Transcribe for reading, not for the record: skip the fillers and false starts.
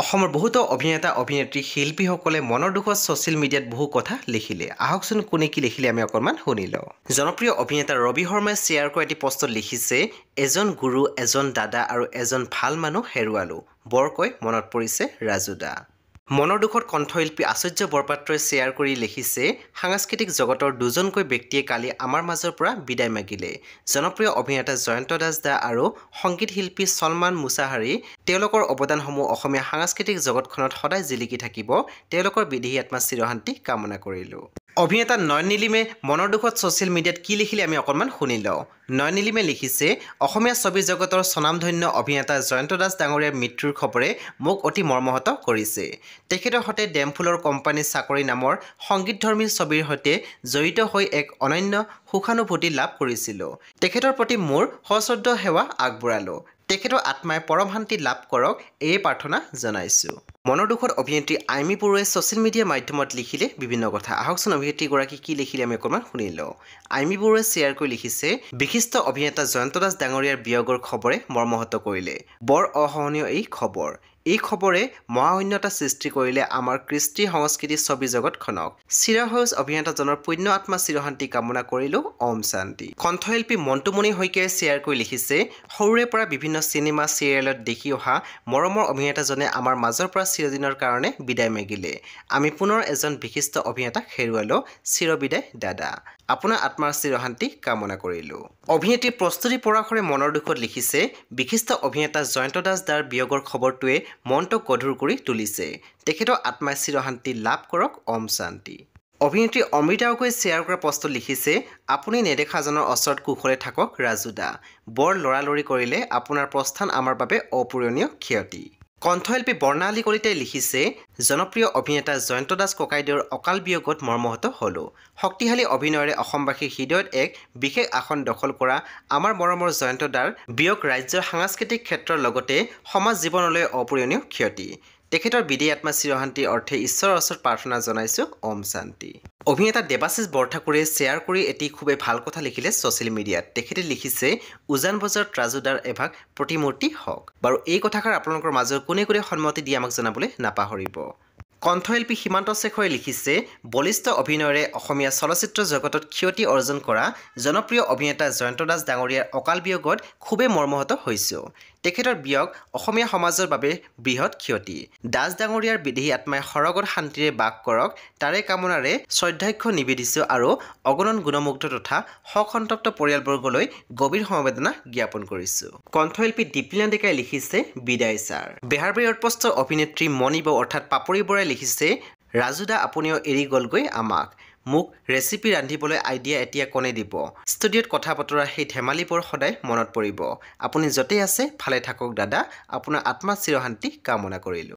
অসমৰ বহুতো অভিনেতা অভিনেত্ৰী শিল্পীসকলে মনৰ দুখত ছ'চিয়েল মিডিয়াত বহু কথা লিখিলে। আহকচোন কোনে কি লিখিলে আমি অকণমান শুনি লওঁ। জনপ্ৰিয় অভিনেতা ৰবি শৰ্মাই শ্বেয়াৰ কৰা এটি পষ্টত লিখিছে, এজন গুৰু, এজন দাদা আৰু এজন ভাল মানুহ হেৰুৱালো। বৰকৈ মনত পৰিছে ৰাজু দা। মনৰ দুখত কণ্ঠশিল্পী আচাৰ্য বৰপাত্ৰই শ্বেয়াৰ কৰি লিখিছে, সাংস্কৃতিক জগতৰ দুজনকৈ ব্যক্তিয়ে কালি আমাৰ মাজৰ পৰা বিদায় মাগিলে। জনপ্ৰিয় অভিনেতা জয়ন্ত দাস দা আৰু সংগীত শিল্পী সলমান মুছাহাৰী, তেওঁলোকৰ অৱদানসমূহ অসমীয়া সাংস্কৃতিক জগতখনত সদায় জিলিকি থাকিব। তেওঁলোকৰ বিদেহী আত্মাৰ চিৰশান্তি কামনা কৰিলোঁ। অভিনেতা নয়ন নীলিমে মনৰ দুখত ছ'চিয়েল মিডিয়াত কি লিখিলে আমি অকণমান শুনি লওঁ। নয়ন নীলিমে লিখিছে, অসমীয়া ছবি জগতৰ স্বনামধন্য অভিনেতা জয়ন্ত দাস ডাঙৰীয়াৰ মৃত্যুৰ খবৰে মোক অতি মৰ্মাহত কৰিছে। তেখেতৰ সৈতে ডেমফুলৰ কোম্পানী চাকৰি নামৰ সংগীতধৰ্মী ছবিৰ সৈতে জড়িত হৈ এক অনন্য সুখানুভূতি লাভ কৰিছিলোঁ। তেখেতৰ প্ৰতি মোৰ সশ্ৰদ্ধ সেৱা আগবঢ়ালোঁ। তেখেতৰ আত্মাই পৰম শান্তি লাভ কৰক, এই প্ৰাৰ্থনা জনাইছোঁ। মনৰ দুখত অভিনেত্ৰী আইমী বৰুৱাই ছ'চিয়েল মিডিয়া মাধ্যমত লিখিলে বিভিন্ন কথা। আহকচোন অভিনেত্ৰীগৰাকী কি লিখিলে আমি অকণমান শুনি লওঁ। আইমী বৰুৱাই শ্বেয়াৰ কৰি লিখিছে, বিশিষ্ট অভিনেতা জয়ন্ত দাস ডাঙৰীয়াৰ বিয়োগৰ খবৰে মৰ্মাহত কৰিলে। বৰ অসহনীয় এই খবৰ। এই খবৰে মহাশূন্যতা সৃষ্টি কৰিলে আমাৰ কৃষ্টি সংস্কৃতি ছবি জগতখনক। চিৰসেউজ অভিনেতাজনৰ পুণ্য আত্মা চিৰশান্তি কামনা কৰিলোঁ, ওম শান্তি। কণ্ঠশিল্পী মণ্টুমণি শইকীয়াই শ্বেয়াৰ কৰি লিখিছে, সৰুৰে পৰা বিভিন্ন চিনেমা চিৰিয়েলত দেখি অহা মৰমৰ অভিনেতাজনে আমাৰ মাজৰ পৰা চিৰদিনৰ কাৰণে বিদায় মাগিলে। আমি পুনৰ এজন বিশিষ্ট অভিনেতাক হেৰুৱালোঁ। চিৰবিদায় দাদা। আপোনাৰ আত্মাৰ চিৰশান্তি কামনা কৰিলোঁ। অভিনেত্ৰী প্ৰস্তুতি পৰাশৰে মনৰ দুখত লিখিছে, বিশিষ্ট অভিনেতা জয়ন্ত দাস দাৰ বিয়োগৰ খবৰটোৱে মনটো গধুৰ কৰি তুলিছে। তেখেতৰ আত্মাই চিৰশান্তি লাভ কৰক, ওম শান্তি। অভিনেত্ৰী অমৃতা গগৈ শ্বেয়াৰ কৰা পষ্টত লিখিছে, আপুনি নেদেখাজনৰ ওচৰত কুশলে থাকক ৰাজু দা। বৰ লৰালৰি কৰিলে, আপোনাৰ প্ৰস্থান আমাৰ বাবে অপূৰণীয় ক্ষতি। কণ্ঠশিল্পী বৰ্ণালী কলিতাই লিখিছে, জনপ্ৰিয় অভিনেতা জয়ন্ত দাস ককাইদেউৰ অকাল বিয়োগত মৰ্মাহত হ'লোঁ। শক্তিশালী অভিনয়েৰে অসমবাসীৰ হৃদয়ত এক বিশেষ আসন দখল কৰা আমাৰ মৰমৰ জয়ন্ত দাৰ বিয়োগ ৰাজ্যৰ সাংস্কৃতিক ক্ষেত্ৰৰ লগতে সমাজ জীৱনলৈ অপূৰণীয় ক্ষতি। তেখেতৰ বিদেহী আত্মা চিৰশান্তিৰ অৰ্থে ঈশ্বৰৰ ওচৰত প্ৰাৰ্থনা জনাইছোঁ, ওম শান্তি। অভিনেতা দেৱাশিষ বৰঠাকুৰে শ্বেয়াৰ কৰি এটি খুবেই ভাল কথা লিখিলে ছ'চিয়েল মিডিয়াত। তেখেতে লিখিছে, উজান বজাৰত ৰাজু দাৰ এভাগ প্ৰতিমূৰ্তি হওক। বাৰু এই কথাষাৰ আপোনালোকৰ মাজৰ কোনে কোনে সন্মতি দিয়ে আমাক জনাবলৈ নাপাহৰিব। কণ্ঠশিল্পী সীমান্ত শেখৰে লিখিছে, বলিষ্ঠ অভিনয়েৰে অসমীয়া চলচ্চিত্ৰ জগতত খ্যাতি অৰ্জন কৰা জনপ্ৰিয় অভিনেতা জয়ন্ত দাস ডাঙৰীয়াৰ অকাল বিয়োগত খুবেই মৰ্মাহত হৈছোঁ। তেখেতৰ বিয়োগ অসমীয়া সমাজৰ বাবে বৃহৎ ক্ষতি। দাস ডাঙৰীয়াৰ বিদেহী আত্মাই সৰগত শান্তিৰে বাস কৰক, তাৰে কামনাৰে শ্ৰদ্ধাৰ্ঘ্য নিবেদিছোঁ আৰু অগণন গুণমুগ্ধ তথা শোকসন্তপ্ত পৰিয়ালবৰ্গলৈ গভীৰ সমবেদনা জ্ঞাপন কৰিছোঁ। কণ্ঠশিল্পী দীপলিনা ডেকাই লিখিছে, বিদায় ছাৰ। বেহাৰবাৰী আউটপোষ্টৰ অভিনেত্ৰী মণি বৌ অৰ্থাৎ পাপৰি বৰাই লিখিছে, ৰাজু দা আপুনিও এৰি গ'লগৈ আমাক। মোক ৰেচিপি ৰান্ধিবলৈ আইডিয়া এতিয়া কোনে দিব। ষ্টুডিঅ'ত কথা বতৰা সেই ধেমালিবোৰ সদায় মনত পৰিব। আপুনি য'তেই আছে ভালে থাকক দাদা। আপোনাৰ আত্মাৰ চিৰশান্তি কামনা কৰিলোঁ।